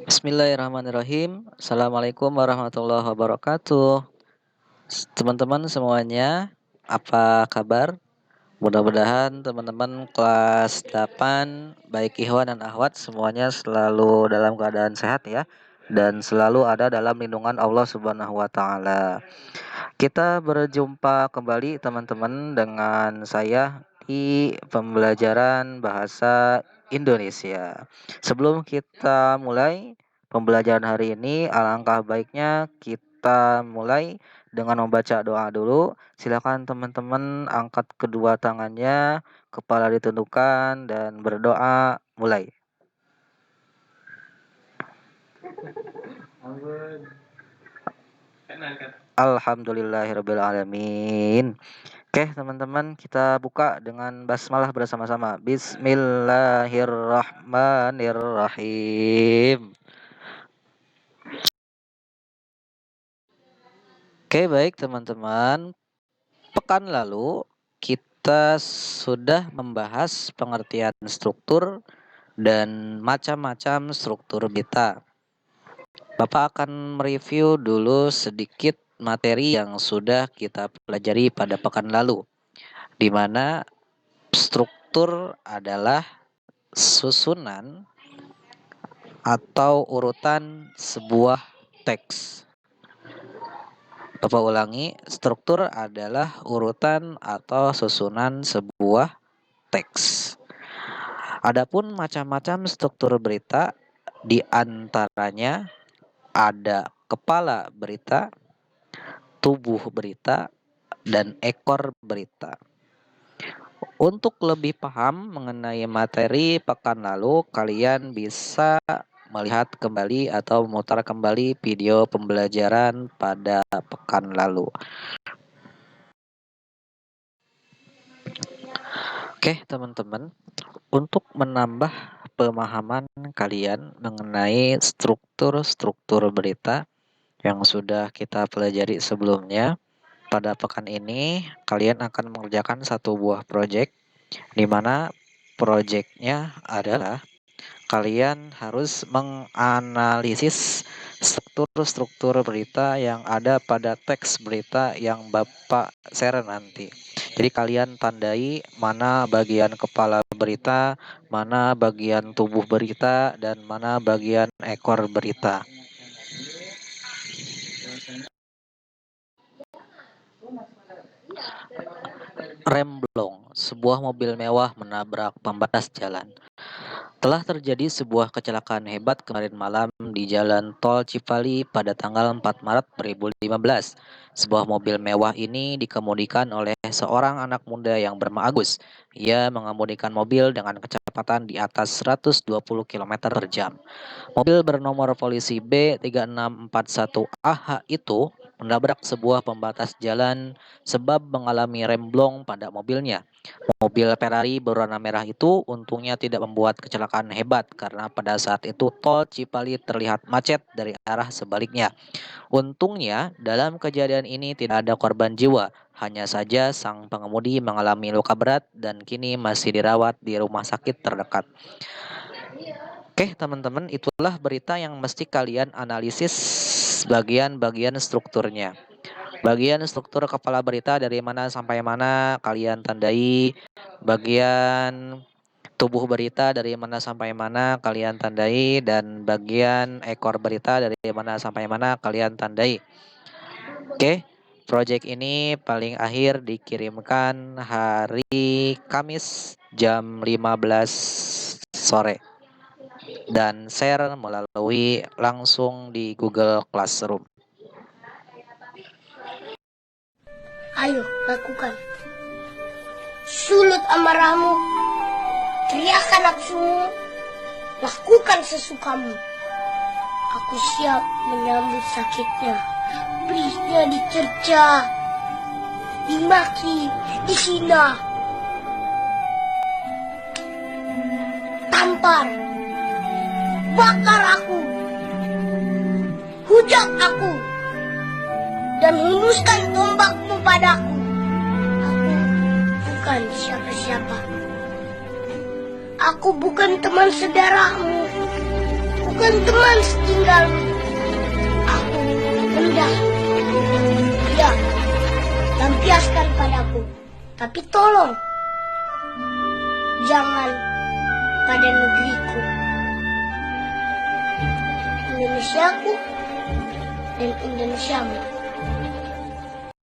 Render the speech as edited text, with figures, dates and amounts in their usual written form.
Bismillahirrahmanirrahim. Assalamualaikum warahmatullahi wabarakatuh. Teman-teman semuanya, apa kabar? Mudah-mudahan teman-teman kelas 8, baik ikhwan dan akhwat, semuanya selalu dalam keadaan sehat ya, dan selalu ada dalam lindungan Allah Subhanahu wa taala. Kita berjumpa kembali teman-teman dengan saya di pembelajaran bahasa Indonesia. Sebelum kita mulai pembelajaran hari ini, alangkah baiknya kita mulai dengan membaca doa dulu. Silakan teman-teman angkat kedua tangannya, kepala ditundukkan dan berdoa. Mulai. Alhamdulillahirrabbilalamin. Oke teman-teman, kita buka dengan basmalah bersama-sama. Bismillahirrahmanirrahim. Oke baik teman-teman, pekan lalu kita sudah membahas pengertian struktur dan macam-macam struktur beta. Bapak akan mereview dulu sedikit materi yang sudah kita pelajari pada pekan lalu, di mana struktur adalah susunan atau urutan sebuah teks. Bapak ulangi, struktur adalah urutan atau susunan sebuah teks. Adapun macam-macam struktur berita, di antaranya ada kepala berita, tubuh berita, dan ekor berita. Untuk lebih paham mengenai materi pekan lalu, kalian bisa melihat kembali atau memutar kembali video pembelajaran pada pekan lalu. Oke, teman-teman, untuk menambah pemahaman kalian mengenai struktur-struktur berita yang sudah kita pelajari sebelumnya, pada pekan ini kalian akan mengerjakan satu buah proyek, di mana proyeknya adalah kalian harus menganalisis struktur-struktur berita yang ada pada teks berita yang Bapak share nanti. Jadi kalian tandai mana bagian kepala berita, mana bagian tubuh berita, dan mana bagian ekor berita. Remblong, sebuah mobil mewah menabrak pembatas jalan. Telah terjadi sebuah kecelakaan hebat kemarin malam di Jalan Tol Cipali pada tanggal 4 Maret 2015. Sebuah mobil mewah ini dikemudikan oleh seorang anak muda yang bernama Agus. Ia mengemudikan mobil dengan kecepatan di atas 120 km per jam. Mobil bernomor polisi B3641AH itu menabrak sebuah pembatas jalan sebab mengalami remblong pada mobilnya. Mobil Ferrari berwarna merah itu untungnya tidak membuat kecelakaan hebat karena pada saat itu tol Cipali terlihat macet dari arah sebaliknya. Untungnya dalam kejadian ini tidak ada korban jiwa, hanya saja sang pengemudi mengalami luka berat dan kini masih dirawat di rumah sakit terdekat. Oke teman-teman, itulah berita yang mesti kalian analisis bagian-bagian strukturnya. Bagian struktur kepala berita dari mana sampai mana kalian tandai. Bagian tubuh berita dari mana sampai mana kalian tandai. Dan bagian ekor berita dari mana sampai mana kalian tandai. Oke, project ini paling akhir dikirimkan hari Kamis jam 15 sore. Dan share melalui langsung di Google Classroom. Ayo, lakukan. Sulut amarahmu, teriakan nafsumu, lakukan sesukamu. Aku siap menyambut sakitnya, berinya dicerca, dimaki, dihina, tampar, bakar aku, hujat aku, dan hembuskan tombakmu padaku. Aku bukan siapa-siapa. Aku bukan teman saudaramu. bukan teman setinggalmu. Aku rendah. Ya, lampiaskan padaku. Tapi tolong, jangan pada negeriku. Indonesiaku dan Indonesiamu.